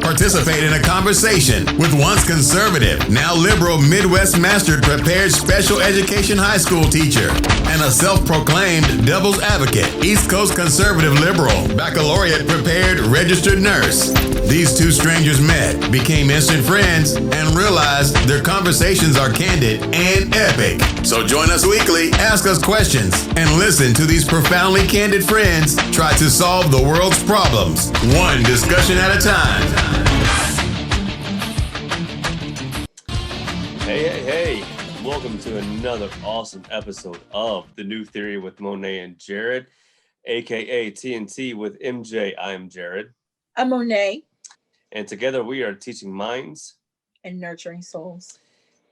Participate in a conversation with once conservative, now liberal Midwest mastered prepared special education high school teacher and a self-proclaimed devil's advocate, East Coast conservative liberal, baccalaureate prepared registered nurse. These two strangers met, became instant friends, and realized their conversations are candid and epic. So join us weekly, ask us questions, and listen to these profoundly candid friends try to solve the world's problems, one discussion at a time. Hey, welcome to another awesome episode of The New Theory with Monet and Jared, aka TNT with MJ. I'm Jared. I'm Monet. And together we are teaching minds and nurturing souls.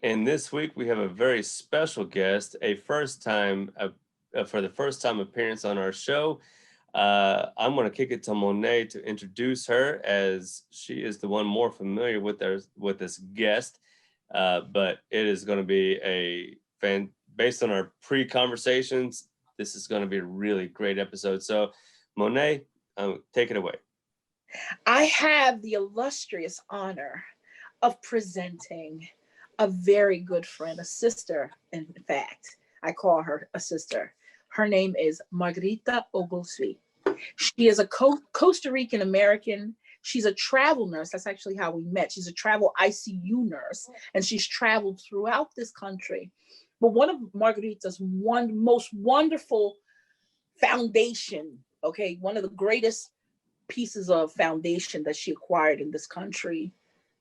And this week we have a very special guest, for the first time appearance on our show. I'm going to kick it to Monet to introduce her, as she is the one more familiar with this guest. But it is going to be based on our pre-conversations, this is going to be a really great episode. So Monet, take it away. I have the illustrious honor of presenting a very good friend, a sister, in fact. I call her a sister. Her name is Margarita Oguilve. She is a Costa Rican American. She's a travel nurse. That's actually how we met. She's a travel ICU nurse, and she's traveled throughout this country. But one of Margarita's most wonderful foundation, one of the greatest pieces of foundation that she acquired in this country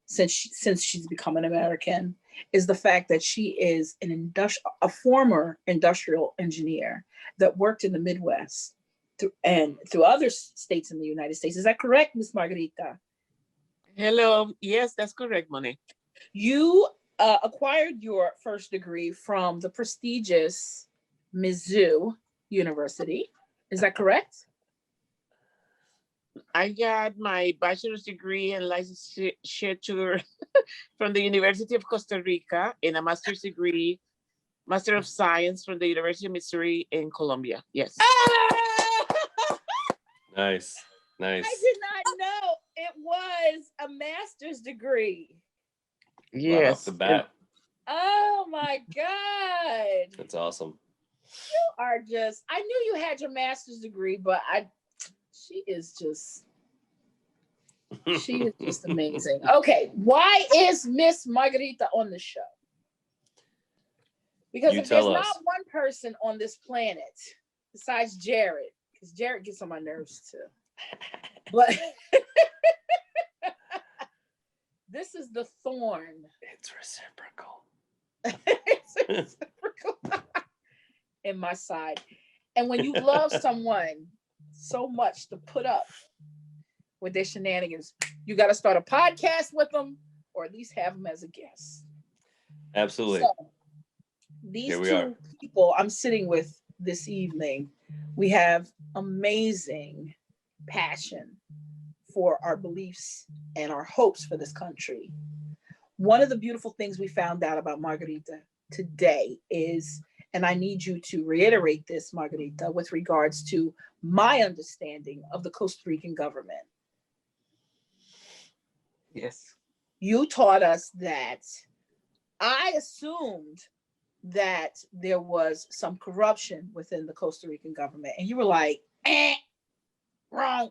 since she's become an American, is the fact that she is a former industrial engineer that worked in the Midwest and through other states in the United States. Is that correct, Miss Margarita? Hello. Yes, that's correct, Monet. You acquired your first degree from the prestigious Mizzou University. Is that correct? I got my bachelor's degree and licensure from the University of Costa Rica and a master's degree, Master of Science from the University of Missouri in Colombia. Yes. Nice. I did not know it was a master's degree. Yes. Right off the bat. Oh my God. That's awesome. You are I knew you had your master's degree, but she is just amazing. Okay, why is Miss Margarita on the show? Because if there's not one person on this planet besides Jared, because Jared gets on my nerves too, but this is the thorn. It's reciprocal. It's reciprocal in my side. And when you love someone so much to put up with their shenanigans, you got to start a podcast with them, or at least have them as a guest. Absolutely. So, these two people I'm sitting with this evening, we have amazing passion for our beliefs and our hopes for this country. One of the beautiful things we found out about Margarita today is, and I need you to reiterate this, Margarita, with regards to my understanding of the Costa Rican government. Yes. You taught us that. I assumed that there was some corruption within the Costa Rican government, and you were like, wrong.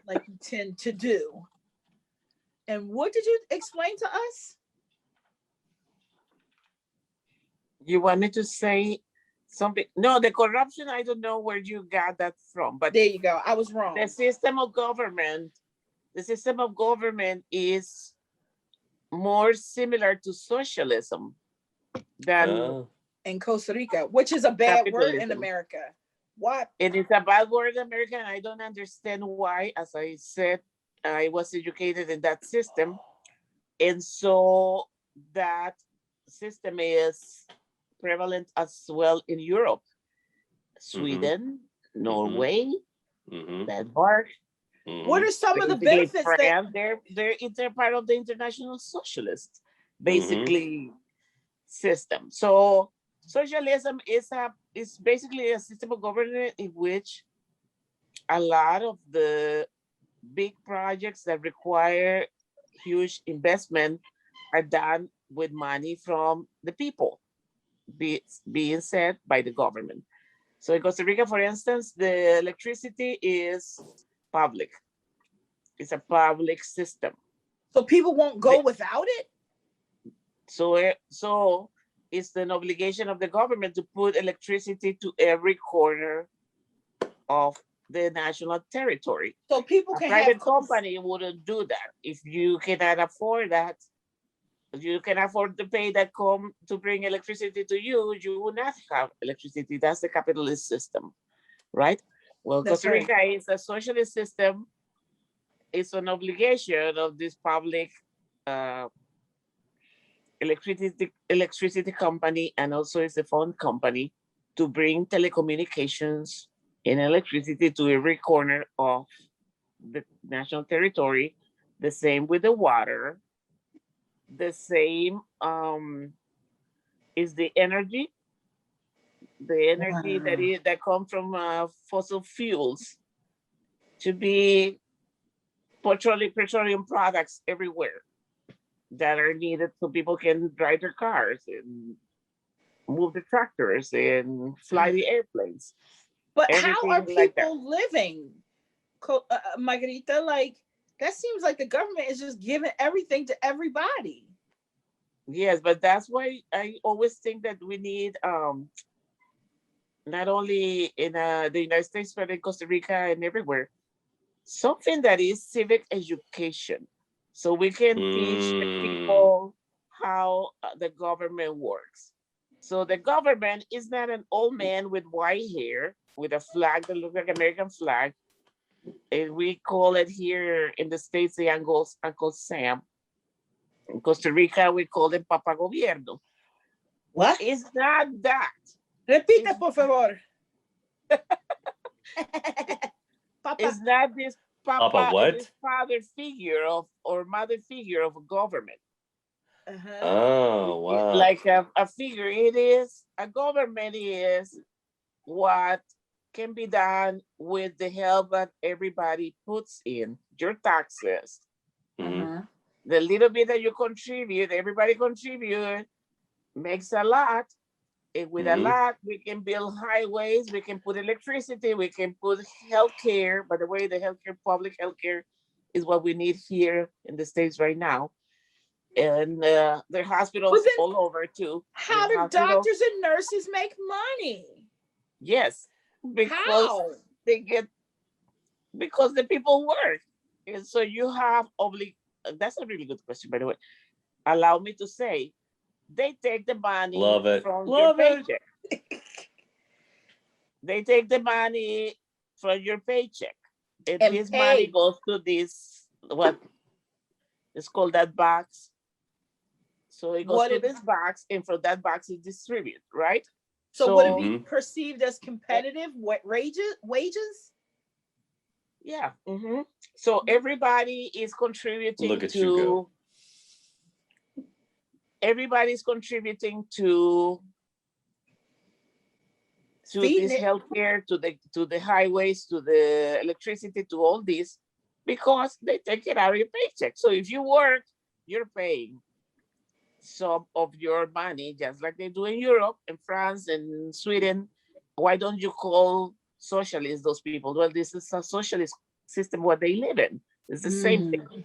Like you tend to do. And what did you explain to us? You wanted to say something? No, the corruption, I don't know where you got that from, but there you go. I was wrong. The system of government is more similar to socialism than in Costa Rica, which is a bad word in America. What? It is a bad word in America, and I don't understand why. As I said, I was educated in that system, and so that system is prevalent as well in Europe, Sweden, Norway, Denmark. What are some of the benefits that they're part of the international socialist basically system? So socialism is basically a system of government in which a lot of the big projects that require huge investment are done with money from the people, being set by the government. So in Costa Rica, for instance, the electricity is public. It's a public system. So people won't go without it? So it's an obligation of the government to put electricity to every corner of the national territory. So people A can private have company wouldn't do that. If you cannot afford that, you can afford to pay that to bring electricity to you, you will not have electricity. That's the capitalist system, right? Well, That's Costa Rica is a socialist system. It's an obligation of this public electricity company, and also it's a phone company, to bring telecommunications and electricity to every corner of the national territory. The same with the water. The same is the energy. The energy that comes from fossil fuels, to be petroleum products everywhere that are needed so people can drive their cars and move the tractors and fly the airplanes. But how are Everything like that. people living, Margarita? Like, that seems like the government is just giving everything to everybody. Yes, but that's why I always think that we need, not only in the United States, but in Costa Rica and everywhere, something that is civic education. So we can teach the people how the government works. So the government is not an old man with white hair with a flag that looks like American flag. And we call it here in the States the Uncle Sam. In Costa Rica, we call it Papa Gobierno. What? It's not that. Repite, por favor. Papa. It's not this Papa what? this father figure or mother figure of a government. Oh, wow. Like a figure. It is, a government is what can be done with the help that everybody puts in, your taxes. The little bit that you contribute, everybody contribute, makes a lot. And with a lot, we can build highways, we can put electricity, we can put healthcare. By the way, the public healthcare is what we need here in the States right now. And there are hospitals all over too. How do doctors and nurses make money? Yes, because because the people work. And so you have that's a really good question, by the way. Allow me to say, they take the money from your paycheck. They take the money from your paycheck. And this money goes to this, what it's called, that box. So it goes to this box, and from that box is distributed, right? So would it be perceived as competitive wages? Yeah. So everybody is contributing everybody's contributing to this healthcare, to the highways, to the electricity, to all this, because they take it out of your paycheck. So if you work, you're paying some of your money, just like they do in Europe and France and Sweden. Why don't you call socialists those people? Well, this is a socialist system what they live in. It's the same thing.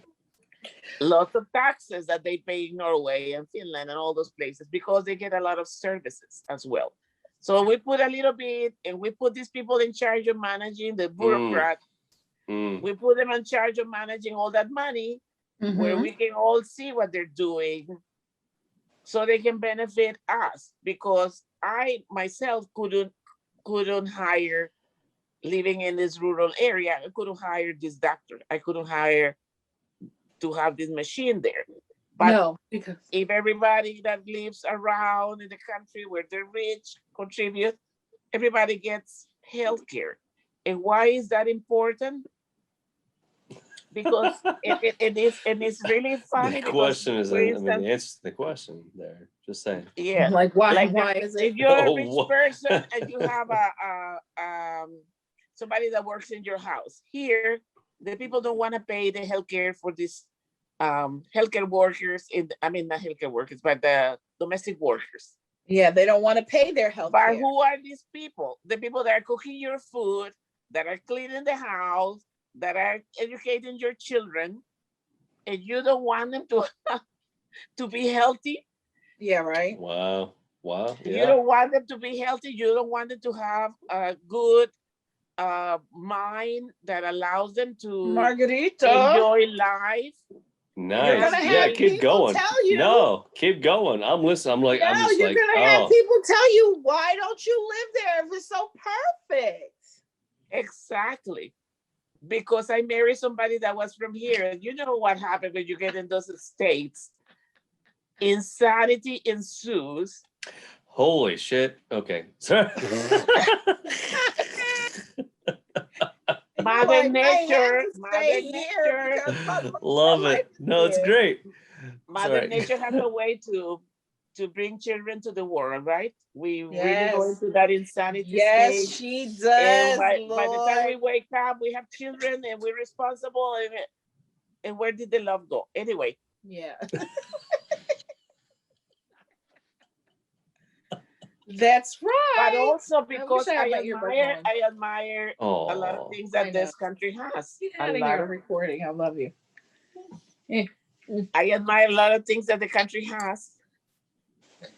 Lots of taxes that they pay in Norway and Finland and all those places, because they get a lot of services as well. So we put a little bit, and we put these people in charge of managing the bureaucrat. We put them in charge of managing all that money, where we can all see what they're doing, so they can benefit us. Because I myself couldn't hire, living in this rural area, I couldn't hire this doctor. I couldn't hire to have this machine there. But because if everybody that lives around in the country where they're rich contribute, everybody gets healthcare. And why is that important? Because it's really funny. The question is, the answer to the question there. Just saying. Yeah. Like why is it? If you're a rich person and you have somebody that works in your house, here the people don't want to pay the healthcare for these healthcare workers not healthcare workers, but the domestic workers. Yeah, they don't want to pay their health But care. who are these people? The people that are cooking your food, that are cleaning the house, that are educating your children, and you don't want them to be healthy. Yeah, right. Wow. Wow. You Yeah. don't want them to be healthy. You don't want them to have a good mind that allows them to Margarita, enjoy life. Nice. gonna Yeah, have keep people going. tell you. No, keep going. I'm listening. I'm like, I'm no, just you're like, gonna have oh, people tell you, why don't you live there if it's so perfect? Exactly. Because I married somebody that was from here. You know what happened when you get in those states. Insanity ensues. holy shit. Okay. Sorry. Mother Like, I have Nature, to Mother stay here Nature, because Love my life it. is No, it's here. great. Mother Sorry. Nature has a way to bring children to the world, right? We really go Yes. into that insanity Yes, stage. she And does, by the time we Lord. wake up, we have children and we're responsible. And where did the love go? Anyway, Yeah. That's but right. also because I had my earbud I admire a lot of Oh, things I that know. this country has. Get A out of lot here of recording. I love you. I admire a lot of things that the country has.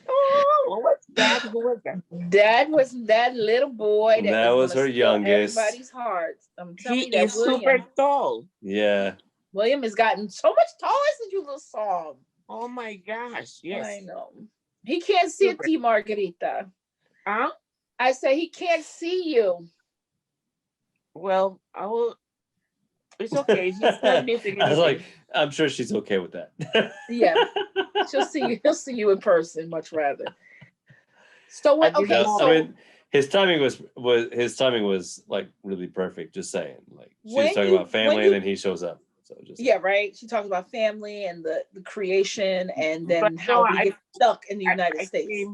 Oh, what's that? Who was that? That was that little boy that was gonna her steal youngest. everybody's hearts. I'm telling He you that is super tall. Yeah. William has gotten so much taller since you little saw him. Oh my gosh, yes. I know. He can't see Super. you, Margarita. Huh? I say he can't see you. Well, I will. It's okay. He's not missing I was like, anything. I'm sure she's okay with that. Yeah. She'll see you. He'll see you in person much rather. So At this okay, No, moment- so I mean, his timing was like really perfect. Just saying, like she was When talking you- about family, when and then he shows up. So just yeah, right. She talks about family and the creation, and then But how no, we get stuck in the United States.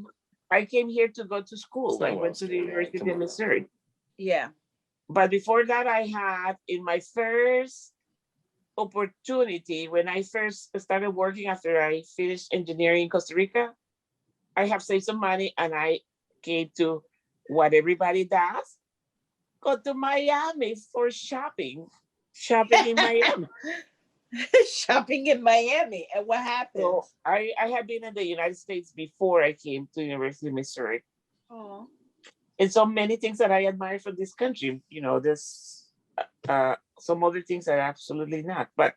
I came here to go to school. It's not I what I went was to the getting at. University Come of on. Missouri. Yeah. But before that, I had in my first opportunity when I first started working after I finished engineering in Costa Rica, I have saved some money and I came to what everybody does, go to Miami for shopping in Miami. Shopping in Miami. And what happened? So I had been in the United States before I came to the University of Missouri. Oh. And so many things that I admire from this country, there's some other things that are absolutely not, but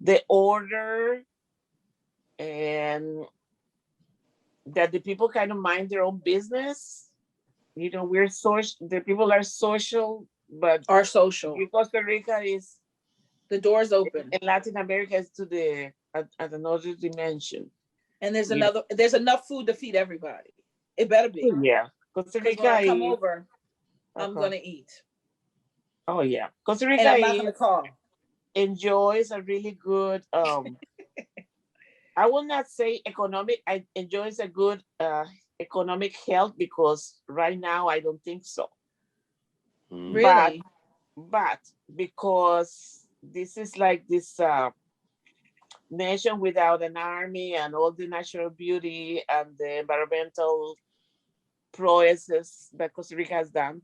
the order and that the people kind of mind their own business. We're social, the people are social, but Our social. Costa Rica is, The door's open. and Latin America is at another dimension. And there's enough food to feed everybody. It better be. Yeah. Costa Because Rica when I come is, over, I'm gonna eat. Oh yeah. Costa And Rica I'm not gonna call. enjoys a really good I will not say economic, I enjoys a good economic health, because right now I don't think so. Really? But because this is like this nation without an army and all the natural beauty and the environmental prowesses that Costa Rica has done,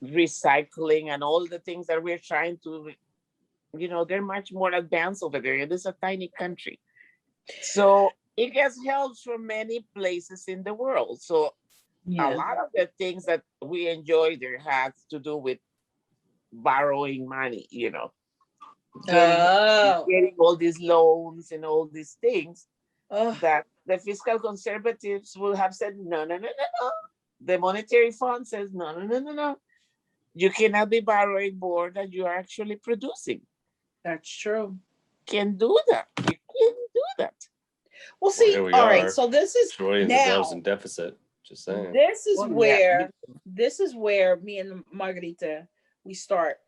recycling and all the things that we're trying to, they're much more advanced over there. It is a tiny country. So it gets help from many places in the world. So a lot of the things that we enjoy there has to do with borrowing money, getting all these loans and all these things that the fiscal conservatives will have said, no. The monetary fund says, no. You cannot be borrowing more than you are actually producing. That's true. Can do that. You can do that. Well, see, here we all right. are. So this is Trillions of dollars in deficit. Just saying. This is Well, where me and Margarita we start,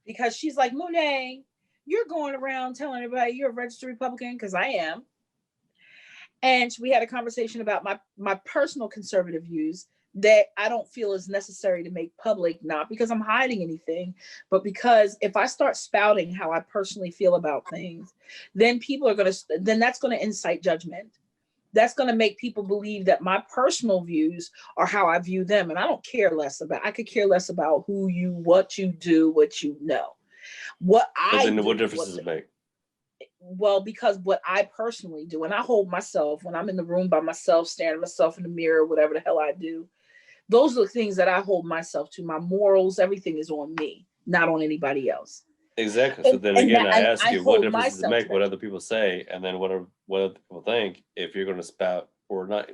because she's like, Monet, you're going around telling everybody you're a registered Republican, because I am. And we had a conversation about my personal conservative views that I don't feel is necessary to make public, not because I'm hiding anything, but because if I start spouting how I personally feel about things, then that's going to incite judgment. That's going to make people believe that my personal views are how I view them. And I could care less about what you do, what you know. What But I then do, what difference does it make? well, because what I personally do, and I hold myself when I'm in the room by myself, staring at myself in the mirror, whatever the hell I do, those are the things that I hold myself to. My morals, everything is on me, not on anybody else. Exactly. So then again, I ask you, what difference does it make what other people say, and then what other people think if you're going to spout or not?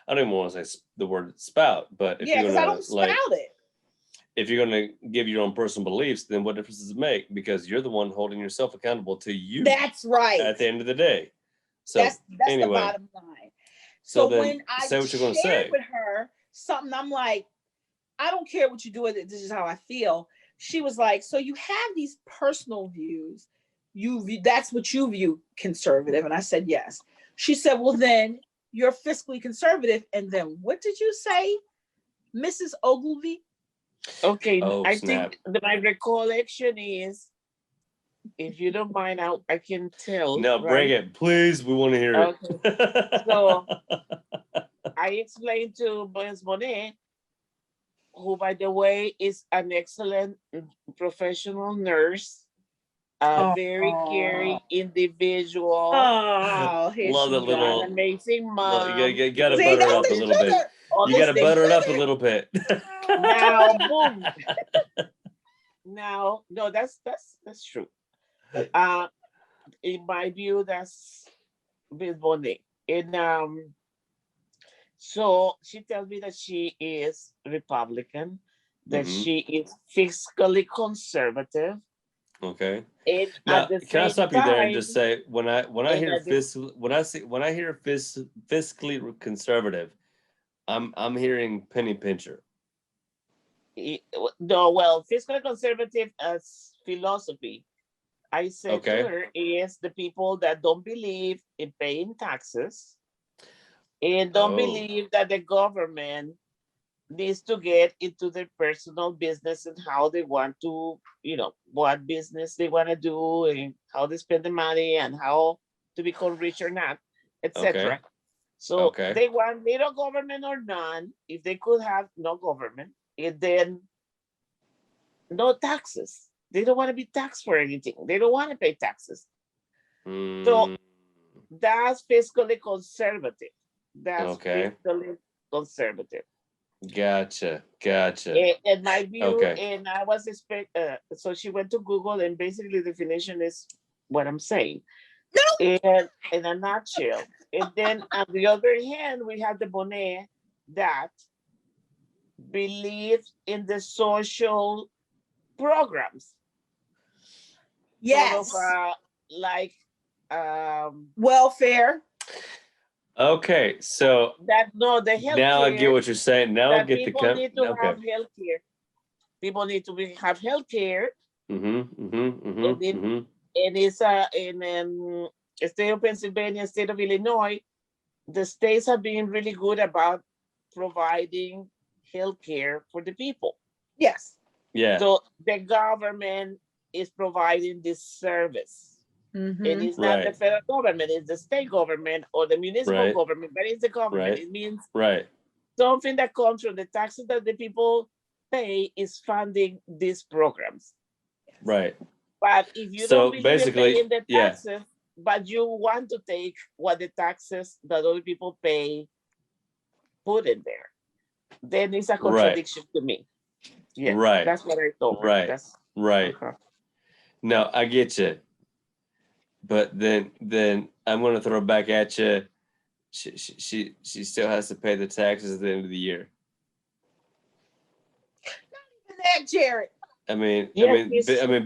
I don't even want to say the word spout, but if you're going to, I don't spout it. If you're going to give your own personal beliefs, then what difference does it make? Because you're the one holding yourself accountable to you. That's right. At the end of the day. So that's anyway, the bottom line. So when I say what you're going to say with her something, I'm like, I don't care what you do with it. This is how I feel. She was like, so you have these personal views. That's what you view conservative. And I said, yes. She said, well, then you're fiscally conservative. And then what did you say, Mrs. Oguilve? Okay, I think my recollection is, if you don't mind, I can tell. No, bring it, please. We want to hear it. So I explained to Ms. Monet, who, by the way, is an excellent professional nurse, a very caring individual. Love the little amazing mom. You gotta butter it up a little bit. You gotta butter it up a little bit. Now, boom. Now, no, that's true. In my view, that's Ms. Monet. And so she tells me that she is Republican, that she is fiscally conservative. Okay. And now, can I stop you there and just say, when I hear fiscally conservative, I'm hearing penny pincher. No, well, fiscally conservative as philosophy, I said to her, is the people that don't believe in paying taxes and don't believe that the government needs to get into their personal business and how they want to, what business they want to do and how they spend the money and how to become rich or not, etc. Okay. So they want little government or none. If they could have no government, and then no taxes. They don't want to be taxed for anything. They don't want to pay taxes. So that's fiscally conservative. That's fiscally conservative. Gotcha. And my view, and I was so she went to Google, and basically the definition is what I'm saying. And in a nutshell. And then on the other hand, we have the Monet that believe in the social programs. Yes. Sort of, welfare. Okay, so the healthcare. Now I get what you're saying. Now I get people need to have healthcare. People need to have healthcare. And it's in state of Pennsylvania, state of Illinois, the states have been really good about providing healthcare for the people. Yes. Yeah. So the government is providing this service. And it's not the federal government, it's the state government or the municipal government, but it's the government. It means something that comes from the taxes that the people pay is funding these programs. Right. But if you don't believe in paying the taxes, but you want to take what the taxes that other people pay, put in there, then it's a contradiction to me. Yeah, that's what I thought. Right. No, I get you. But then I'm going to throw back at you. She still has to pay the taxes at the end of the year. Not even that, Jared. I mean,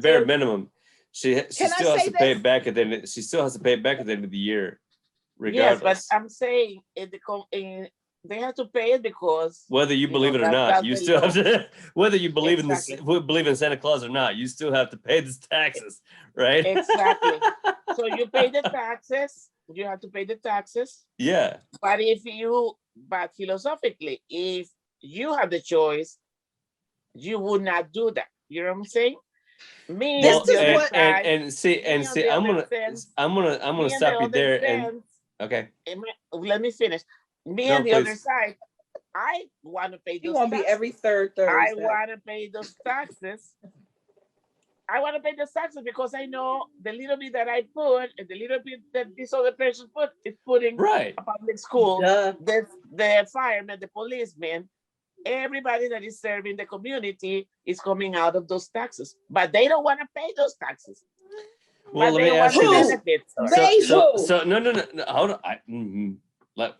bare minimum. She still has to pay it back at the end. She still has to pay it back at the end of the year, regardless. Yes, but I'm saying they have to pay it because whether you believe it or not, you still have to. Whether you believe in this, believe in Santa Claus or not, you still have to pay the taxes, right? Exactly. So you pay the taxes. You have to pay the taxes. Yeah. But philosophically, if you have the choice, you would not do that. You know what I'm saying? Me This on the is other what- side, and see, me on the other sense, I'm me gonna on stop the you other there. And sense, okay, let me finish. Me no, on the other please. side, I want to pay You those want to be taxes. every third Thursday. I want to pay those taxes. I want to pay the taxes because I know the little bit that I put and the little bit that this other person put is putting Right. a public school, Duh. the firemen, the policemen, everybody that is serving the community is coming out of those taxes, but they don't want to pay those taxes. Well, But let they me want ask the you this. benefits. They who? So no. Hold on. Let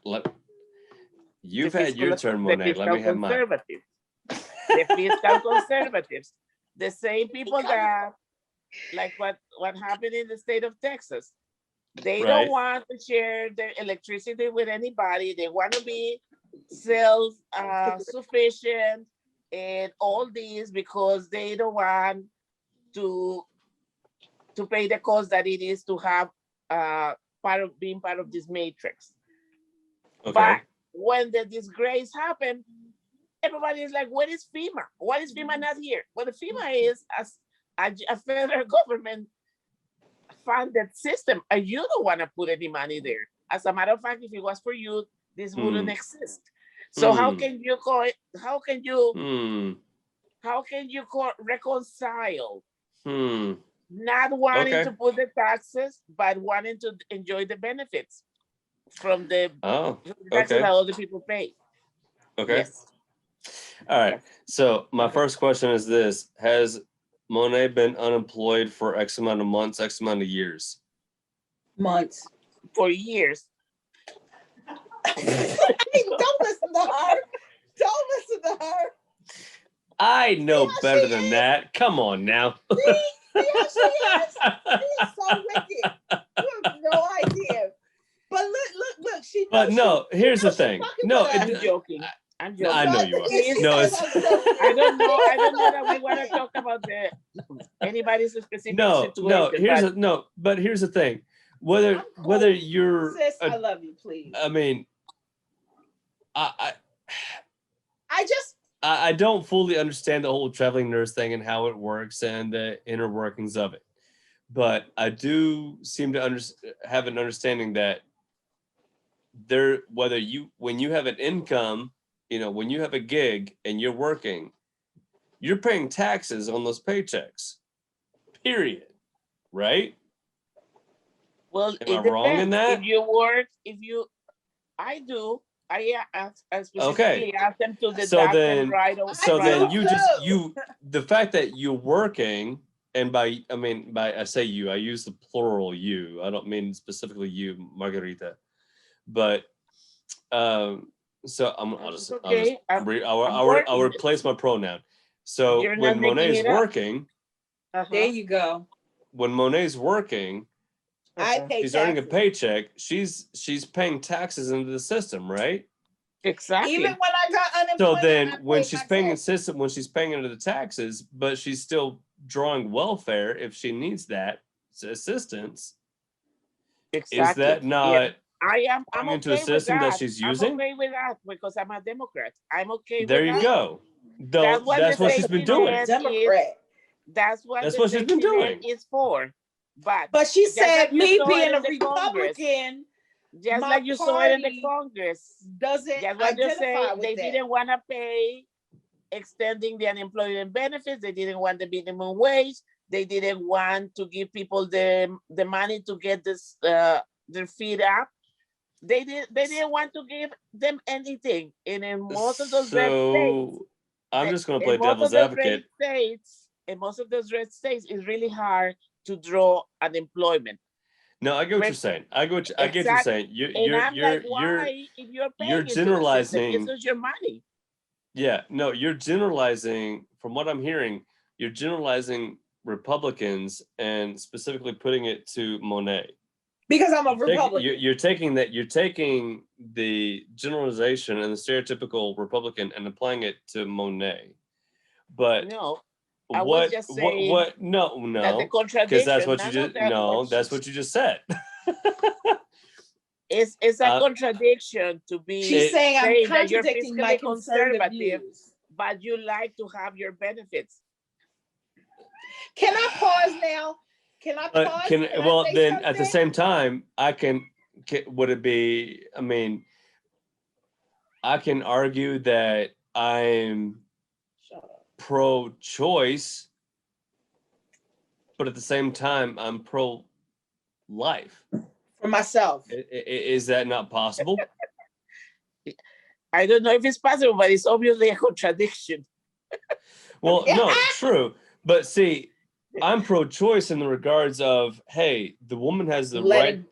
you've The had your fiscal- turn, the Monet. Let me fiscal have mine. conservatives. The fiscal conservatives, the same people that, like what happened in the state of Texas, they Right. don't want to share their electricity with anybody. They want to be self sufficient and all these because they don't want to pay the cost that it is to have being part of this matrix. Okay. But when the disgrace happened, everybody is like, "Where is FEMA? Why is FEMA not here?" Well, the FEMA is as a federal government funded system, and you don't want to put any money there. As a matter of fact, if it was for you, this wouldn't exist. So how can you call it? How can you reconcile not wanting Okay. to put the taxes but wanting to enjoy the benefits from the taxes that other people pay? Okay. Yes. All right. So my first question is this: has Monet been unemployed for X amount of months, X amount of years? Months. For years. Hey, don't listen to her. Don't listen to her. I know how better she than is? that. Come on now. See how she is? She is so wicked. You have no idea. But look. She knows. But no, she here's the knows she's thing. fucking No, with us. I'm joking. I'm joking. I know you are. Yes, she No, says it's I'm joking. I don't know. She I don't know is that we want to talk about anybody's specific no. situation. But here's the thing. Whether I'm cold. you're, Sis, I love you, please. I mean, I just I don't fully understand the whole traveling nurse thing and how it works and the inner workings of it, but I do seem to have an understanding that when you have an income, when you have a gig and you're working, you're paying taxes on those paychecks. Period. Right? Well, Am I wrong in that? If you work, I do. I specifically ask them to deduct and write. The fact that you're working, and by I say you, I use the plural you. I don't mean specifically you, Margarita, but so I'll replace my pronoun. So when Monet's working, there you go. When Monet's working, she's earning a paycheck. She's paying taxes into the system, right? Exactly. Even when I got unemployment. So then, when she's paying into the taxes, but she's still drawing welfare if she needs that assistance. Exactly. Is that not? I'm into okay a system with that she's using? I'm okay with that because I'm a Democrat. I'm okay there with that. You go. That's what she's been doing. Democrat. That's what she's been doing. Is for. But she said like me being a Republican, just like you saw it in the Congress, doesn't identify with they didn't want to pay extending the unemployment benefits. They didn't want the minimum wage. They didn't want to give people the money to get this their feet up. They didn't want to give them anything. And in most of those red states, I'm just going to play devil's advocate. In most of those red states, it's really hard to draw unemployment. No, I get what you're saying. I get what you're saying. You're generalizing. This is your money. Yeah, no, you're generalizing. From what I'm hearing, you're generalizing Republicans and specifically putting it to Monet. Because I'm a Republican. You're taking the generalization and the stereotypical Republican and applying it to Monet. But no, I was just saying no, because that's what that's what you just said. It's a contradiction to be She's saying I'm that you're contradicting my fiscally conservative conservative, views. but you like to have your benefits. Can I pause now? Can I pause? Can I well say then something? at the same time, would it be? I mean, I can argue that I'm pro-choice, but at the same time, I'm pro-life. For myself. Is that not possible? I don't know if it's possible, but it's obviously a contradiction. Well, no, true. But see, I'm pro-choice in the regards of, hey, the woman has the right,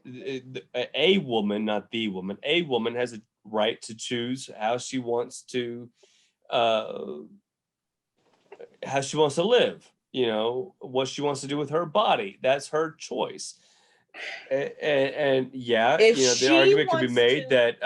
a woman, not the woman, a woman has a right to choose how she wants to live, you know, what she wants to do with her body. That's her choice. And yeah, If you know, the she argument could be wants made to-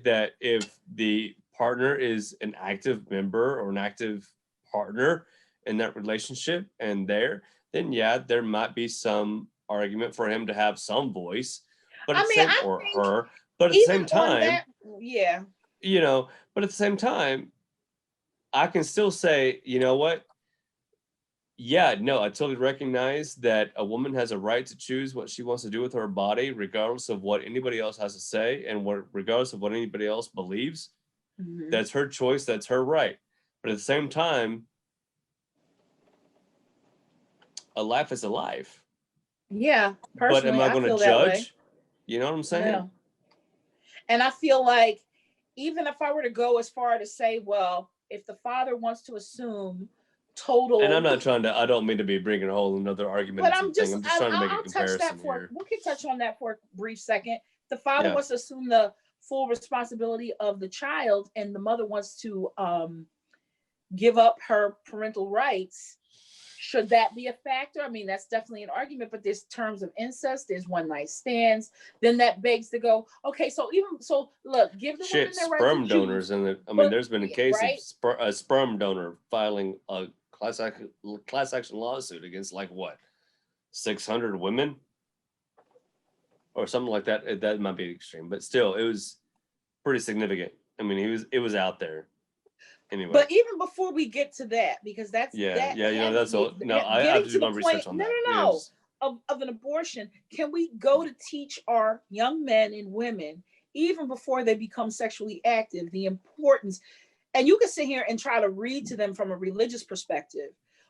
that if the partner is an active member or an active partner in that relationship and then yeah, there might be some argument for him to have some voice, but at the same, or her, but at the same time, yeah, you know, but at the same time, I can still say, you know what? Yeah, no, I totally recognize that a woman has a right to choose what she wants to do with her body, regardless of what anybody else has to say and regardless of what anybody else believes. mm-hmm. That's her choice. That's her right. But at the same time, a life is a life. Yeah, personally, but am I going to judge? You know what I'm saying? No. And I feel like even if I were to go as far to say, well, if the father wants to assume total, and I'm not trying to, I don't mean to be bringing a whole another argument. But I'm just trying to make a comparison here. We can touch on that for a brief second. The father Yeah. wants to assume the full responsibility of the child, and the mother wants to give up her parental rights. Should that be a factor? I mean, that's definitely an argument, but there's terms of incest, there's one night stands. Then that begs to go, okay, so look, give the women their right sperm to donors, choose. and I mean, there's been a case right? of a sperm donor filing a class action lawsuit against 600 women or something like that. That might be extreme, but still, it was pretty significant. I mean, it was out there. Anyway. But even before we get to that, because that's you know, that's all. No, I have to do my research on that. No. Of an abortion, can we go to teach our young men and women, even before they become sexually active, the importance? And you can sit here and try to read to them from a religious perspective,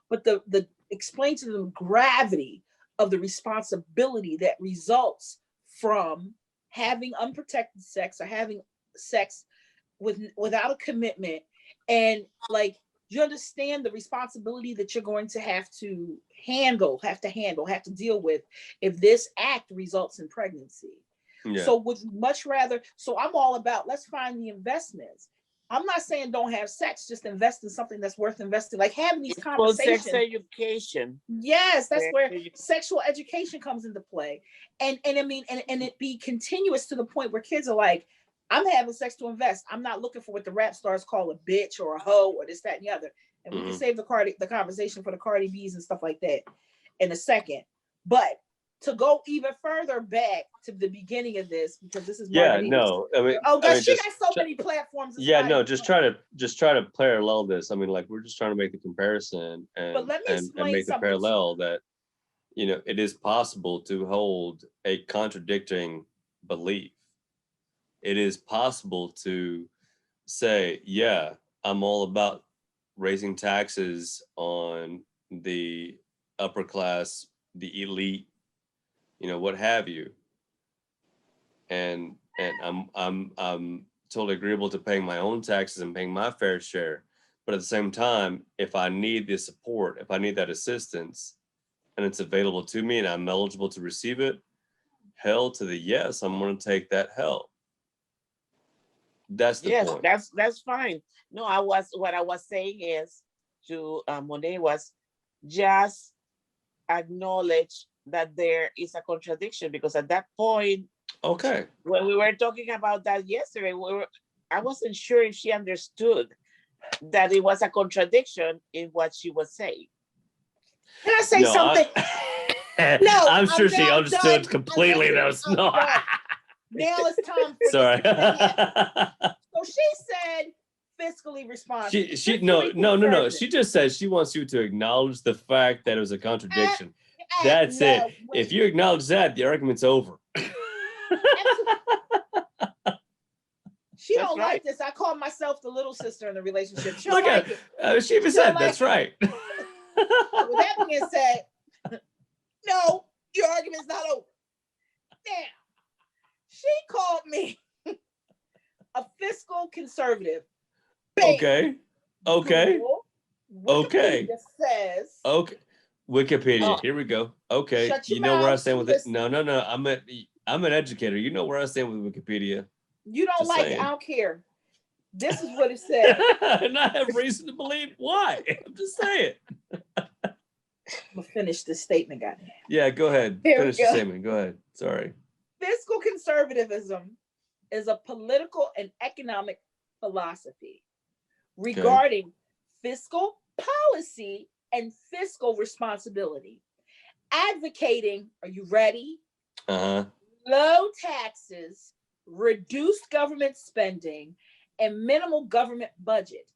but the explain to them the gravity of the responsibility that results from having unprotected sex or having sex without a commitment. And you understand the responsibility that you're going to have to deal with if this act results in pregnancy. Yeah. So would much rather, I'm all about, let's find the investments. I'm not saying don't have sex, just invest in something that's worth investing, like having these conversations. Sex education. Yes, that's where sexual education comes into play. And I mean, and it be continuous to the point where kids are like, I'm having sex to invest. I'm not looking for what the rap stars call a bitch or a hoe or this, that, and the other. And we can save the conversation for the Cardi B's and stuff like that in a second. But to go even further back to the beginning of this, because this is Margarita's. No. I mean, she got so many platforms. Just try to parallel this. I mean, we're just trying to make the comparison and make the parallel that, you know, it is possible to hold a contradicting belief. It is possible to say, yeah, I'm all about raising taxes on the upper class, the elite, you know, what have you. And I'm totally agreeable to paying my own taxes and paying my fair share. But at the same time, if I need the support, if I need that assistance, and it's available to me and I'm eligible to receive it, hell to the yes, I'm going to take that help. That's the point. That's fine. No, what I was saying is to Monet was just acknowledge that there is a contradiction, because at that point, okay, when we were talking about that yesterday, I wasn't sure if she understood that it was a contradiction in what she was saying. Can I say something? I'm sure she understood completely. That was not. Now it's time for Sorry. you to say it. So she said fiscally responsible. No. She just said she wants you to acknowledge the fact that it was a contradiction. That's it. Wait. If you acknowledge that, the argument's over. She That's don't right. like this. I call myself the little sister in the relationship. She don't Look like at it. she even She don't said like that's it. right. With that being said, no, your argument's not over. Now, she called me a fiscal conservative. Bam. Okay. Google, Okay. Wikipedia says. Okay. Wikipedia. Here we go. Okay. Shut your You know where I mouth, stand with it? listen. No. I'm an educator. You know where I stand with Wikipedia. You don't Just like saying. it. I don't care. This is what it said. And I have reason to believe why. I'm just saying. I'm gonna finish this statement, goddamn. Yeah, go ahead. Here we Finish the go. statement. Go ahead. Sorry. Fiscal conservatism is a political and economic philosophy regarding fiscal policy and fiscal responsibility, advocating, are you ready? Low taxes, reduced government spending, and minimal government budget,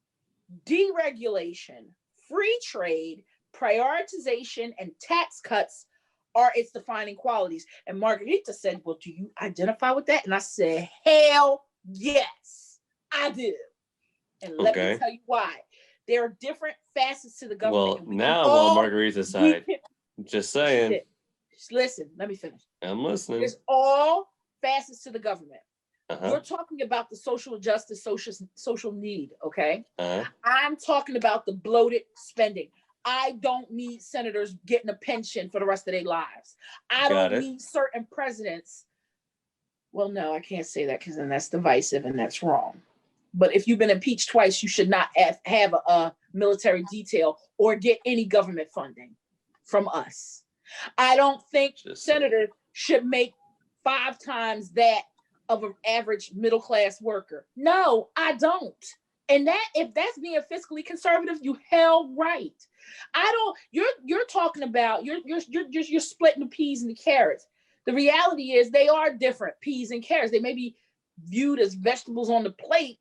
deregulation, free trade, prioritization, and tax cuts are its defining qualities. And Margarita said, well, do you identify with that? And I said, hell yes, I do. And let me tell you why. There are different facets to the government. Well, now I'm on Margarita's side. Just saying. Listen, let me finish. I'm listening. There's all facets to the government. Uh-huh. You're talking about the social justice, social need, okay? Uh-huh. I'm talking about the bloated spending. I don't need senators getting a pension for the rest of their lives. I don't need certain presidents. Well, no, I can't say that because then that's divisive and that's wrong. But if you've been impeached twice, you should not have a military detail or get any government funding from us. I don't think senators should make 5 times that of an average middle-class worker. No, I don't. And that, if that's being fiscally conservative, you hell right. I don't. You're talking about you're splitting the peas and the carrots. The reality is they are different, peas and carrots. They may be viewed as vegetables on the plate,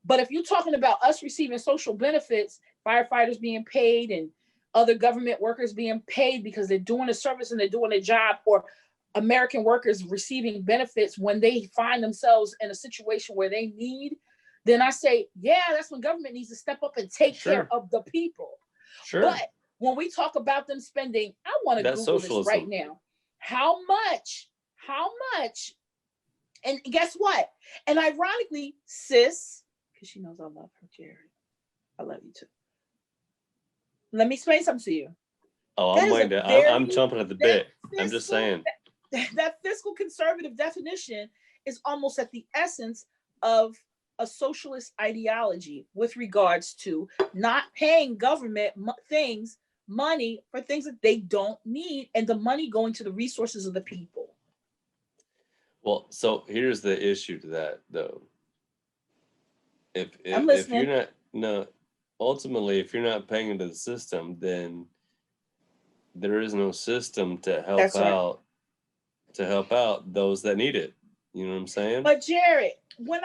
but if you're talking about us receiving social benefits, firefighters being paid and other government workers being paid because they're doing a service and they're doing a job, or American workers receiving benefits when they find themselves in a situation where they need, then I say, yeah, that's when government needs to step up and take care of the people. But when we talk about them spending, I want to Google this right now. How much, and guess what? And ironically, sis, because she knows I love her, Jerry. I love you too. Let me explain something to you. Oh, I'm waiting. I'm chomping at the bit. I'm just saying. That fiscal conservative definition is almost at the essence of a socialist ideology with regards to not paying government money for things that they don't need, and the money going to the resources of the people. Well, so here's the issue to that, though. If you're not, ultimately, if you're not paying into the system, then there is no system to help out those that need it. You know what I'm saying? But Jared, when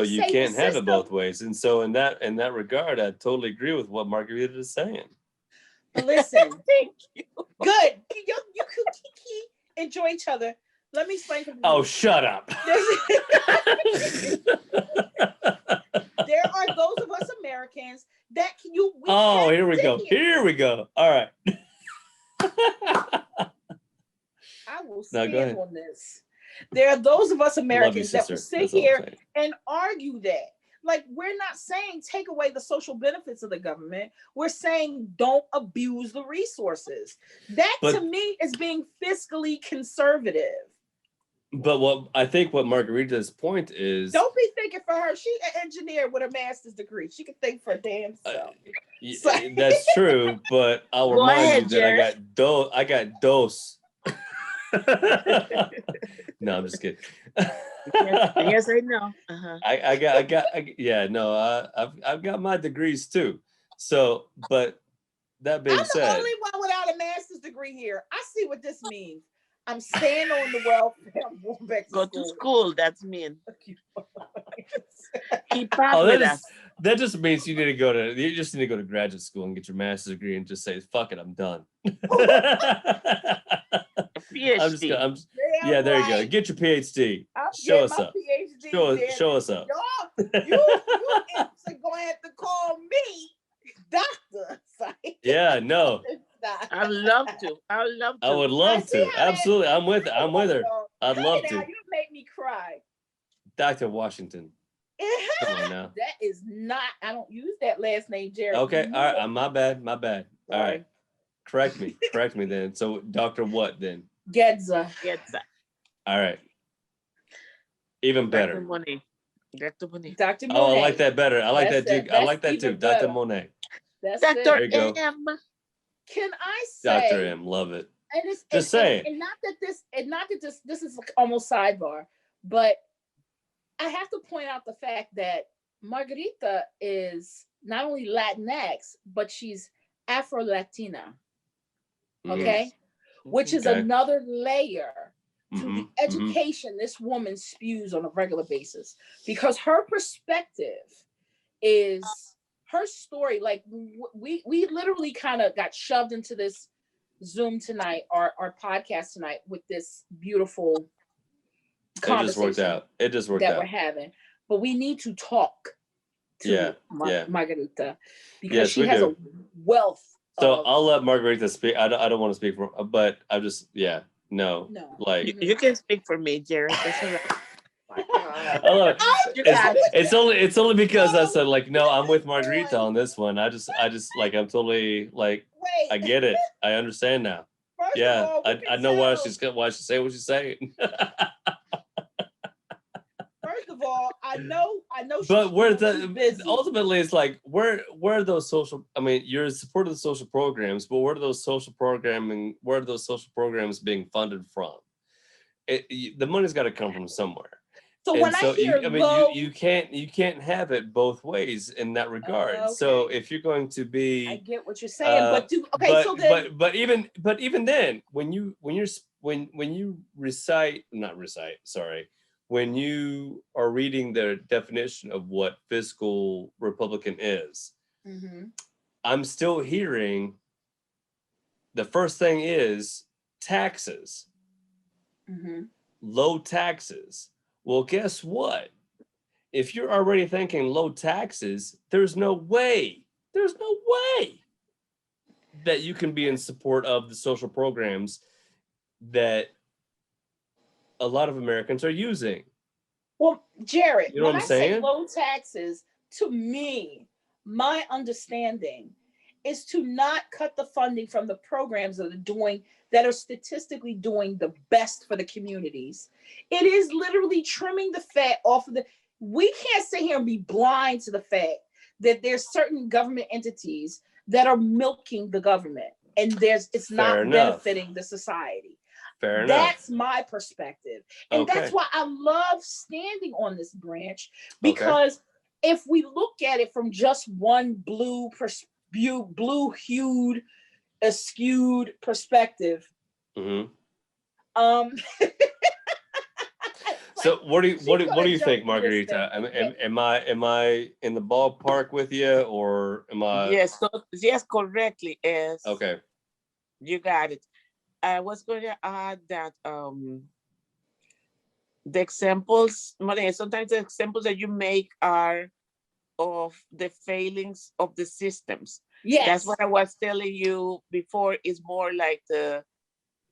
you can't have it both ways. And so in that regard, I totally agree with what Margarita is saying. Listen, thank you. Good. You enjoy each other. Let me explain something. Oh, shut up. There are those of us Americans that here we go. Here we go. All right. I will stand on this. There are those of us Americans that will sit here and argue that. Like, we're not saying take away the social benefits of the government. We're saying don't abuse the resources. That, to me, is being fiscally conservative. But what Margarita's point is, don't be thinking for her. She's an engineer with a master's degree. She can think for damn self. That's true, but I'll remind you that I got dose. No, I'm just kidding. Yes, I know. Uh-huh. I've got my degrees too. So, but that being said, I'm the only one without a master's degree here. I see what this means. I'm staying on the welfare. I'm going back to Go school. to school. That's mean. Keep up Oh, with us. that just means you just need to go to graduate school and get your master's degree and just say, fuck it, I'm done. A PhD. Yeah, there you go. Get your PhD. I'm Show us my up. PhD. Show us up. Y'all, you imps are going to have to call me doctor. Yeah, no. I'd love to. I would love to. Absolutely. I'm with her. I'd love to. You make me cry. Dr. Washington. Come on now. That is not, I don't use that last name, Jared. Okay. All right. My bad. All right. Correct me then. So Dr. what then? Gedza. All right. Even better. Dr. Monet. Dr. Monet. Oh, I like that better. I like that too. I like that too. Dr. Monet. That's Dr. it. M. Can I say? Dr. M. Love it. And it's, just say it. And not that this is almost sidebar, but I have to point out the fact that Margarita is not only Latinx, but she's Afro-Latina. Okay? Which is another layer to the education this woman spews on a regular basis. Because her perspective is her story. Like we literally kind of got shoved into this Zoom tonight, our podcast tonight, with this beautiful conversation. It just worked out that we're having. But we need to talk to Margarita, because she has a wealth. So I'll let Margarita speak. I don't want to speak for, but I'm just no. Like you can speak for me, Jared. That's all right. It's only because I said like, no, I'm with Margarita on this one. I just like, I'm totally like, I get it. I understand now. I know why she's saying what she's saying. First of all, I know. But ultimately, it's like where are those social? I mean, you're in support of the social programs, but where are those social programs being funded from? The money's got to come from somewhere. So when I hear you can't have it both ways in that regard. Okay. So if you're going to be, I get what you're saying, but even then, when you when you are reading the definition of what fiscal Republican is, I'm still hearing the first thing is taxes, low taxes. Well, guess what? If you're already thinking low taxes, there's no way that you can be in support of the social programs that a lot of Americans are using. Well, Jared, you know what I'm saying? Say low taxes, to me, my understanding is to not cut the funding from the programs that are statistically doing the best for the communities. It is literally trimming the fat off of we can't sit here and be blind to the fact that there's certain government entities that are milking the government, and it's not benefiting the society. Fair enough. That's my perspective. And that's why I love standing on this branch, because if we look at it from just one blue-hued, askewed perspective, so what do you think, Margarita? Am I in the ballpark with you, or am I? Yes, correctly. Yes. Okay. You got it. I was going to add that the examples, sometimes the examples that you make are of the failings of the systems. Yes. That's what I was telling you before, is more like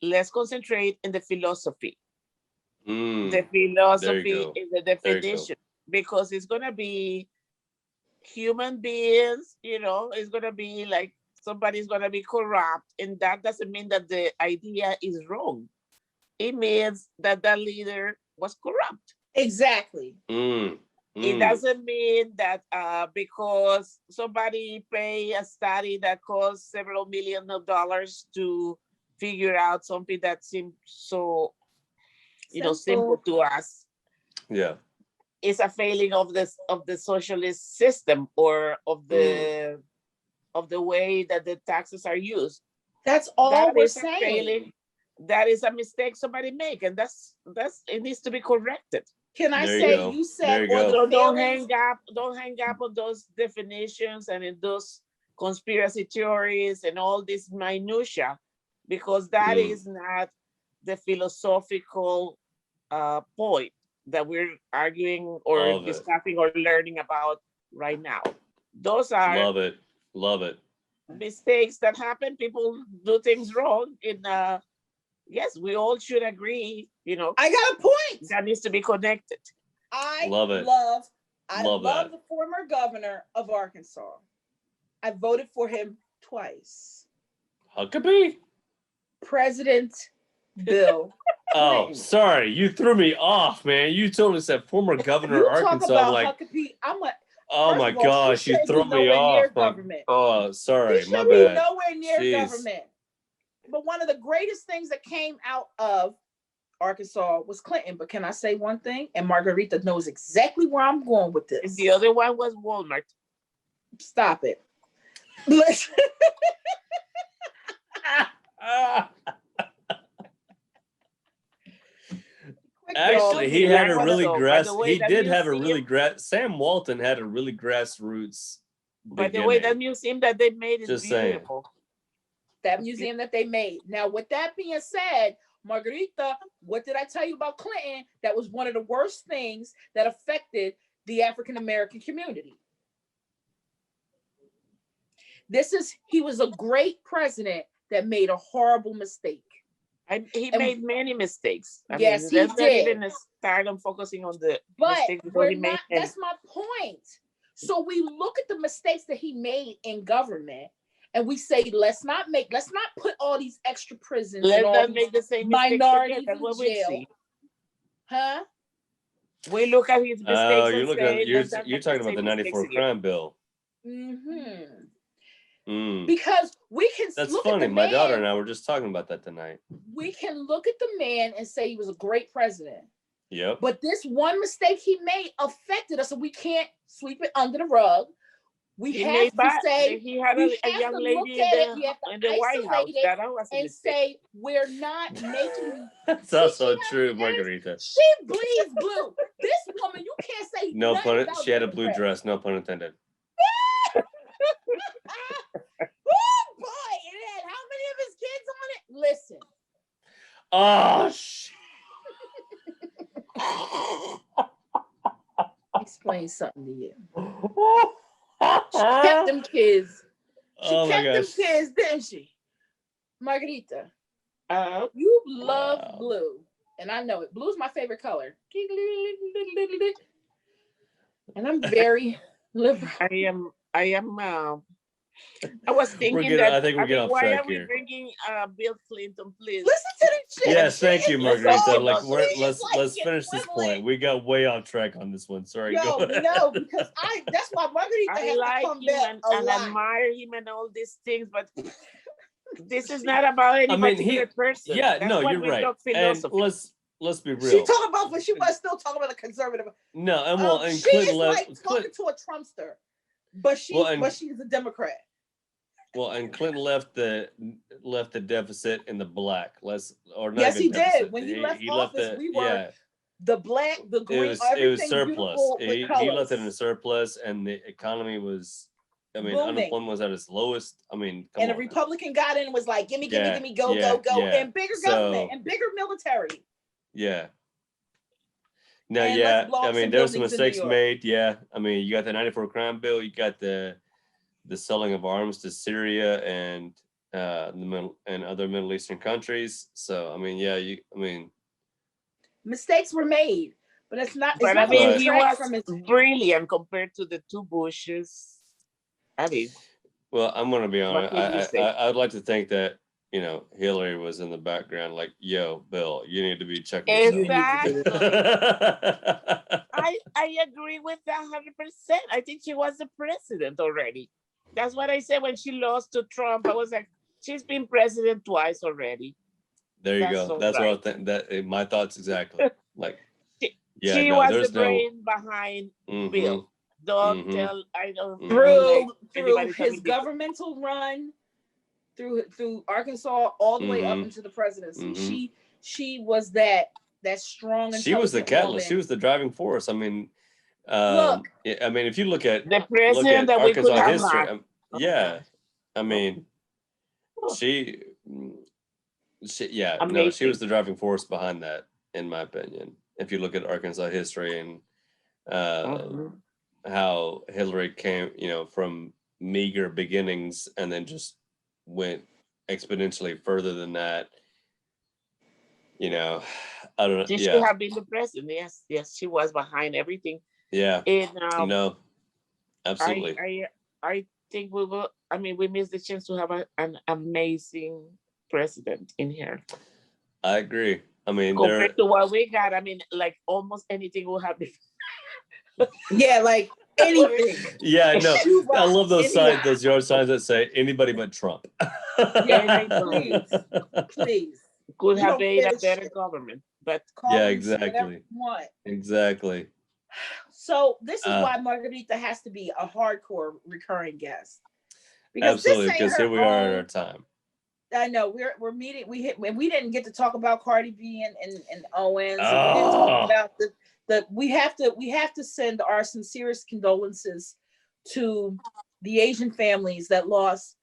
let's concentrate in the philosophy. The philosophy is the definition, because it's going to be human beings, it's going to be like somebody's going to be corrupt, and that doesn't mean that the idea is wrong. It means that the leader was corrupt. Exactly. It doesn't mean that because somebody pay a study that costs several $millions to figure out something that seems so simple to us. Yeah. It's a failing of the socialist system, or of the way that the taxes are used. That's all we're saying. that is a mistake somebody make, and that's it needs to be corrected. Can I There you say go. you said There you all go. the So don't failings- hang up on those definitions and in those conspiracy theories and all this minutia, because that is not the philosophical point that we're arguing or Love it. discussing or learning about right now. Those are Love it. Love it. mistakes that happen. People do things wrong. And yes, we all should agree, you know, I got a point. that needs to be connected. I Love it. love That. the former governor of Arkansas. I voted for him twice. Huckabee? President Bill. Oh, Clinton. sorry. You threw me off, man. You totally said former governor You of talk Arkansas. about I'm like, Huckabee. oh First my of all, she gosh, you shouldn't threw be me nowhere near off. government. Oh, sorry. He My should be bad. nowhere near Jeez. government. But one of the greatest things that came out of Arkansas was Clinton. But can I say one thing? And Margarita knows exactly where I'm going with And this. the other one was Walmart. Stop it. Listen. Actually, he Y'all, had a really so, by the way, he that did have a museum- really Sam Walton had a really grassroots By the way, that beginning. museum that they made is Just saying. beautiful. That museum that they made. Now, with that being said, Margarita, what did I tell you about Clinton? That was one of the worst things that affected the African American community. He was a great president that made a horrible mistake. He And- made many mistakes. Yes, he let's not did. even start on focusing on the But mistakes before we're he made not, many. that's my point. So we look at the mistakes that he made in government and we say, let's not put all these extra prisons Let's and all not these make the same mistakes minorities again. That's in what we jail. see. Huh? We look at his mistakes Oh, and you're looking say, at let's not you're make talking the about the same mistakes 94 again. crime bill. Mm-hmm. Mm. Because we can That's look funny. at the My daughter man, and I were just talking about that tonight. we can look at the man and say he was a great president. Yep. But this one mistake he made affected us, and we can't sweep it under the rug. We He have made to bad. say, He had we a have young to lady look in at it, we have to in the White House. isolate it That was a and mistake. say we're not making. That's also she true, has- Margarita. She bleeds blue. This woman, you can't say No nothing pun. about She had a blue Democrats. dress. No pun intended. Oh boy! And it had how many of his kids on it? Listen, Oh shit. explain something to you. She kept them kids. She Oh my kept them gosh. kids, didn't she? Margarita, Uh, you love Wow. blue, and I know it. Blue's my favorite color. And I'm very liberal. I was thinking I think we're getting off why track are we here. bringing Bill Clinton, please? Listen to this shit. Yes, thank you, Margarita. So, Like, she's let's like finish this equivalent. point. We got way off track on this one. Sorry. Yo, go ahead. no, because that's why Margarita I has to like come him back and a lot. admire him and all these things, but this is not about any I mean, particular person. Yeah, That's no, why you're we right. talk And philosophy. let's be She real. talking about, but she was still talking about a conservative. No, and well, and she Clinton is left. like talking to a Trumpster, but she's a Democrat. Well, and Clinton left the deficit in the black. Not Yes, even he did. deficit. When he left left office, we were the black, the green, it was everything surplus. beautiful with He colors. left it in a surplus, and the economy was. I mean, Booming. unemployment was at its lowest. I mean, come And a on now. Republican got in and was like, gimme, Yeah, go, yeah, and bigger So- government and bigger military. Yeah. No, And yeah. let's blow up I mean, some there were some buildings in New mistakes York. made. Yeah. I mean, you got the 94 crime bill. You got the selling of arms to Syria and and other Middle Eastern countries. So, I mean, yeah. Mistakes were made, but it's not. But I not mean, gonna he detract was from his. brilliant compared to the two Bushes. I mean, Well, I'm gonna be honest. What would you say? I'd like to think that Hillary was in the background, like, "Yo, Bill, you need to be checking this exactly. out." I agree with that 100%. I think she was the president already. That's what I said when she lost to Trump. I was like, she's been president twice already. There you That's go. so That's right. what I think. That my thoughts exactly. Like, yeah, She no, was there's the brain behind Mhm. Bill. Don't Mhm. tell. I don't Mhm. through anybody his telling me- governmental run through Arkansas all the way up Mhm. into the presidency. Mhm. She was that strong, She was the intelligent catalyst. She woman. was the driving force. I mean, Look, I mean, if you look at The president that we could Arkansas have history, had. Oh yeah, gosh. I mean, Oh, she, yeah, no, she was amazing. the driving force behind that, in my opinion. If you look at Arkansas history and Mhm. how Hillary came, from meager beginnings and then just went exponentially further than that. I don't know. She should Yeah, have been the president. Yes, yes, she was behind everything. yeah, And no, I absolutely. I I think we will. I mean, we missed the chance to have an amazing president in here. I agree. I mean, Compared to what we got, I mean, like almost anything will happen. yeah, like anything. yeah, no, I love those Anything. signs, those yard signs that say anybody but Trump. Yeah, please. Could We have don't made care a better shit. government, but Call Yeah, them whatever exactly. you want. Exactly. So this is why Margarita has to be a hardcore recurring guest. Because absolutely, this ain't because her here we are at own. our time. I know we're meeting. We didn't get to talk about Cardi B and Owens. Oh. And we didn't talk about the we have to send our sincerest condolences to the Asian families that lost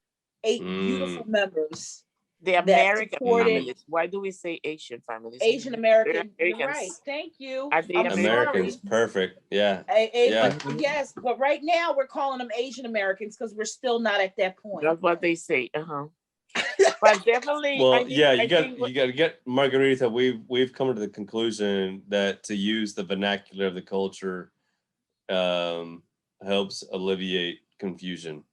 8 beautiful members. the American families. Why do we say Asian families? Asian American. You're right. Thank you. Are they Americans? Sorry. Perfect. Yeah. But yes, but right now we're calling them Asian Americans because we're still not at that point. That's what they say. But definitely, well, you got to get Margarita. We've come to the conclusion that to use the vernacular of the culture helps alleviate confusion.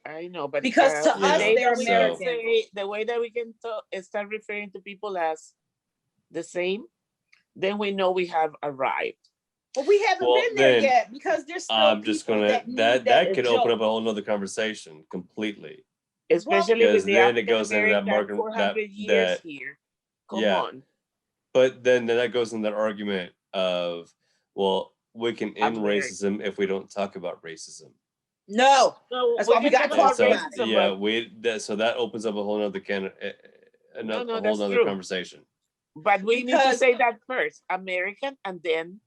I know, but because to us they're American. The way that we can start referring to people as the same, then we know we have arrived. But we haven't been there yet because there's still I'm just gonna that could open up a whole nother conversation completely. Especially with the then it goes into that market 400 years here. Come on. But then that goes in that argument of, well, we can end racism if we don't talk about racism. No, that's why we got to talk about it. Yeah, so that opens up a whole other conversation. But we need to say that first, American, and then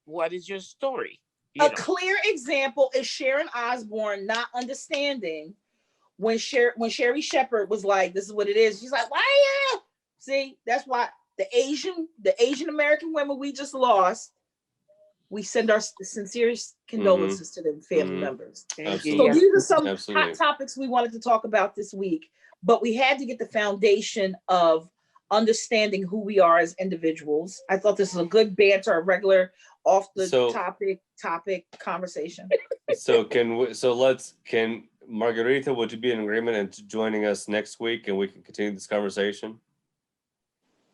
what is your story? A clear example is Sharon Osbourne not understanding when Sherry Shepherd was like, "This is what it is." She's like, "Why? Yeah." See, that's why the Asian American women we just lost. We send our sincerest condolences to the family members. Thank you. So these are some hot topics we wanted to talk about this week, but we had to get the foundation of understanding who we are as individuals. I thought this was a good banter, a regular off the topic conversation. So can Margarita, would you be in agreement in joining us next week and we can continue this conversation?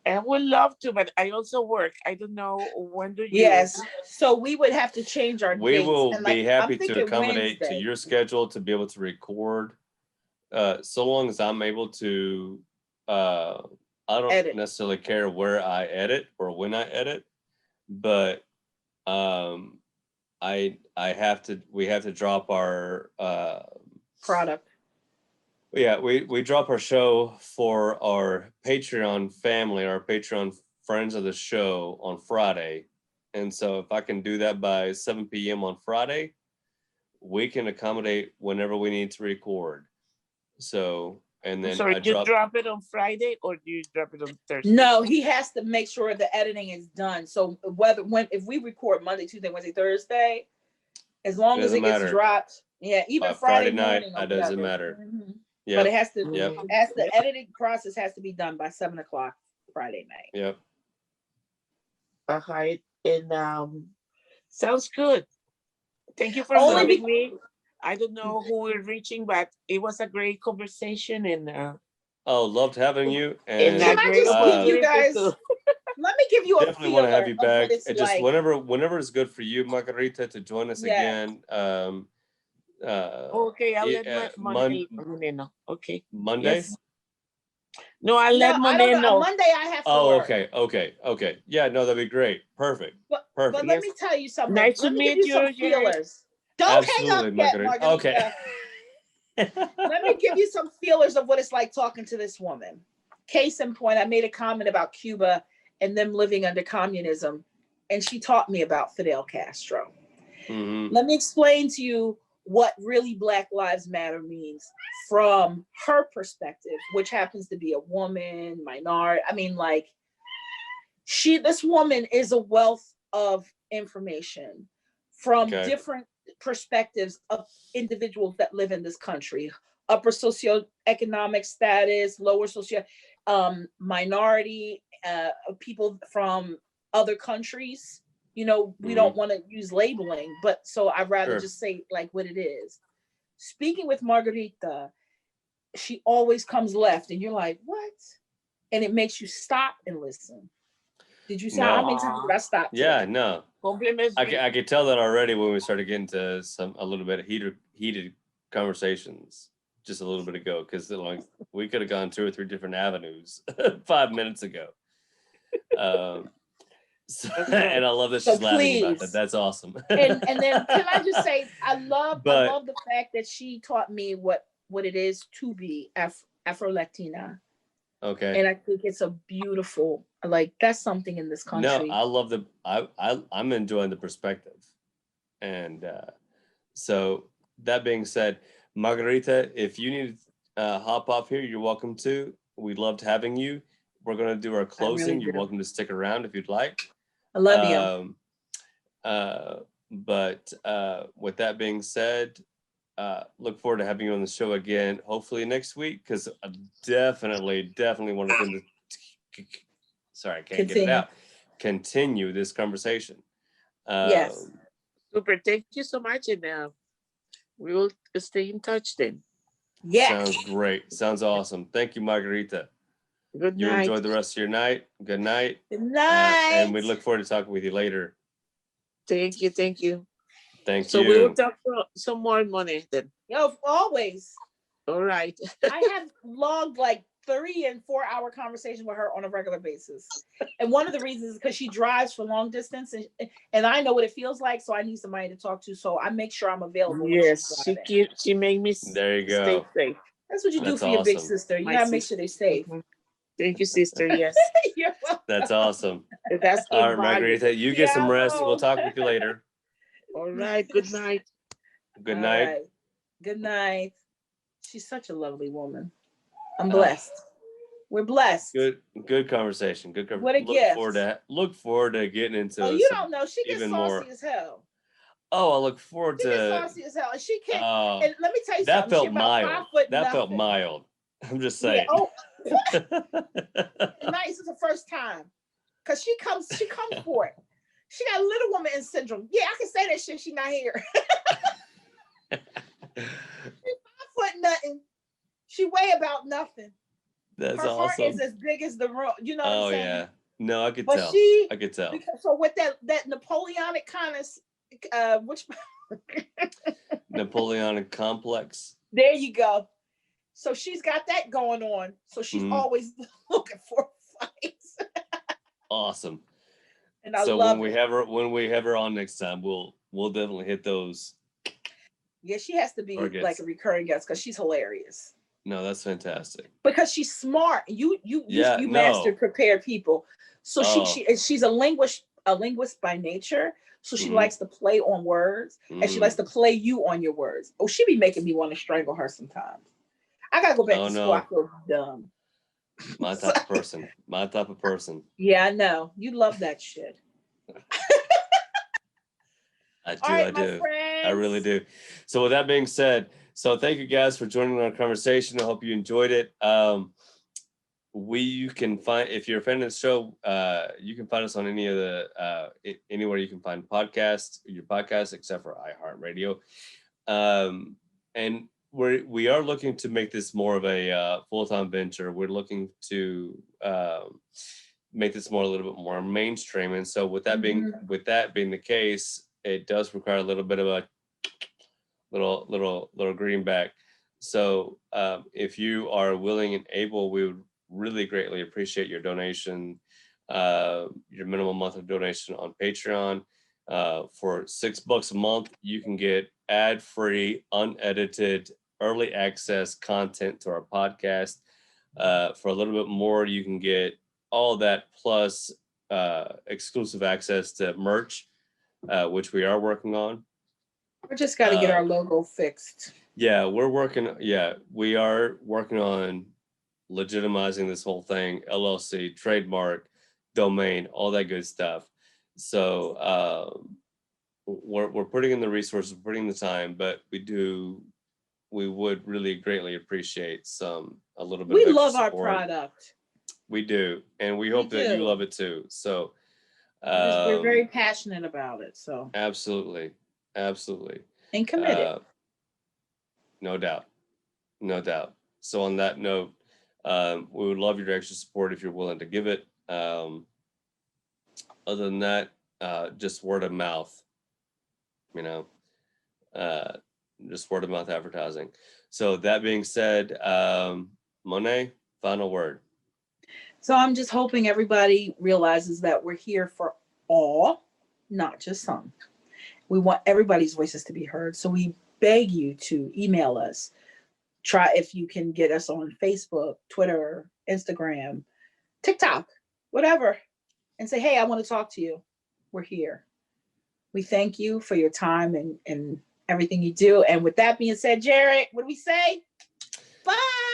I would love to, but I also work. I don't know when do you. Yes, so we would have to change our dates. We will be happy to accommodate to your schedule to be able to record. So long as I'm able to, I don't necessarily care where I edit or when I edit, but we have to drop our product. Yeah, we drop our show for our Patreon family, our Patreon friends of the show on Friday. And so if I can do that by 7 p.m. on Friday, we can accommodate whenever we need to record. So, and then do you drop it on Friday or do you drop it on Thursday? No, he has to make sure the editing is done. So if we record Monday, Tuesday, Wednesday, Thursday, as long as it gets dropped, even Friday night, it doesn't matter. Mm-hmm. But it has to. The editing process has to be done by 7 o'clock Friday night. Yep. And sounds good. Thank you for having me. I don't know who we're reaching, but it was a great conversation and. Loved having you. And can I just give you guys? Let me give you a definitely want to have you back. It just whenever it's good for you, Margarita, to join us again. Okay, I'll let Monet know. Okay. Monday? Yes. No, I'll let Monet know. Monday I have to work. Okay. Yeah, no, that'd be great. Perfect. But let me tell you something. Nice to meet you. Feelers. Don't hang up yet, Margarita. Okay. Let me give you some feelers of what it's like talking to this woman. Case in point, I made a comment about Cuba and them living under communism, and she taught me about Fidel Castro. Mhm. Let me explain to you what really Black Lives Matter means from her perspective, which happens to be a woman, minority. I mean, like, this woman is a wealth of information from Okay. different perspectives of individuals that live in this country: upper socioeconomic status, lower socio, minority, people from other countries. You know, we don't want to use labeling, but so I'd rather Sure. just say like what it is. Speaking with Margarita, she always comes left, and you're like, what? And it makes you stop and listen. Did you see how many times did I stop? Yeah, no. Compliments. I could tell that already when we started getting to a little bit of heated conversations just a little bit ago, because like we could have gone 2 or 3 different avenues 5 minutes ago. So, and I love that she's laughing about that. That's awesome. and then can I just say I love the fact that she taught me what it is to be Afro-Latina. Okay. And I think it's a beautiful, like, that's something in this country. No, I love I'm enjoying the perspective. And so that being said, Margarita, if you need to hop off here, you're welcome to. We loved having you. We're going to do our closing. Really You're welcome to stick around if you'd like. I love you. But with that being said, look forward to having you on the show again, hopefully next week, because I definitely want to sorry, I can't get it out. Continue this conversation. Yes. Super. Thank you so much. And we will stay in touch then. Yes. Sounds great. Sounds awesome. Thank you, Margarita. Good night. You enjoy the rest of your night. Good night. Good night. And we look forward to talking with you later. Thank you. Thank you. So we will talk for some more money then. Yo, always. All right. I have logged like 3 and 4 hour conversations with her on a regular basis. And one of the reasons is because she drives for long distance, and I know what it feels like, so I need somebody to talk to. So I make sure I'm available. Yes, she made me there you go. Stay safe. That's what you do for your big sister. You gotta make sure they're safe. Thank you, sister. Yes. You're welcome. That's awesome. That's good. All right, Margarita, you get some rest. We'll talk with you later. All right. Good night. Good night. Right. Good night. She's such a lovely woman. I'm blessed. We're blessed. Good conversation. Good conversation. What a gift. Look forward to getting into. Oh, you don't know. She gets even saucy more as hell. Oh, I look forward she to. Gets saucy as hell. And she can't. And let me tell you that something. Felt mild. That felt mild. I'm just saying. Yeah, nice is the first time, cause she comes for it. She got Little Woman in syndrome. Yeah, I can say that shit. She not here. She's 5 foot nothing. She weigh about nothing. That's her awesome. heart is as big as the room. You know what I'm saying? Yeah. No, I could but tell. I could tell. So with that Napoleonic kind of which Napoleonic complex. There you go. So she's got that going on. So she's always looking for fights. Awesome. And I love when we have her on next time, we'll definitely hit those. Yeah, she has to be like a recurring guest because she's hilarious. No, that's fantastic. Because she's smart. You mastered prepared people. So she's a linguist by nature. So she likes to play on words, and she likes to play you on your words. Oh, she be making me want to strangle her sometimes. I gotta go back to school. I feel dumb. My type of person. My type of person. Yeah, I know. You love that shit. I do. I really do. So with that being said, thank you guys for joining our conversation. I hope you enjoyed it. You can find, if you're a fan of the show, you can find us on any of the anywhere you can find your podcast, except for iHeartRadio. And we are looking to make this more of a full-time venture. We're looking to make this a little bit more mainstream. And so with that being the case, it does require a little bit of a little greenback. So if you are willing and able, we would really greatly appreciate your donation, your minimum monthly donation on Patreon. For $6 a month, you can get ad-free, unedited early access content to our podcast. For a little bit more, you can get all that plus exclusive access to merch, which we are working on. We just got to get our logo fixed. Yeah, we are working on legitimizing this whole thing, LLC, trademark, domain, all that good stuff. So we're putting in the resources, putting in the time, but we would really greatly appreciate a little bit We of extra love our support. product. We do, and we hope that you love it too. So we're very passionate about it. So absolutely. And committed. No doubt. So on that note, we would love your extra support if you're willing to give it. Other than that, just word of mouth, just word of mouth advertising. So that being said, Monet, final word. So I'm just hoping everybody realizes that we're here for all, not just some. We want everybody's voices to be heard. So we beg you to email us. Try if you can get us on Facebook, Twitter, Instagram, TikTok, whatever, and say, hey, I want to talk to you. We're here. We thank you for your time and everything you do. And with that being said, Jared, what do we say? Bye.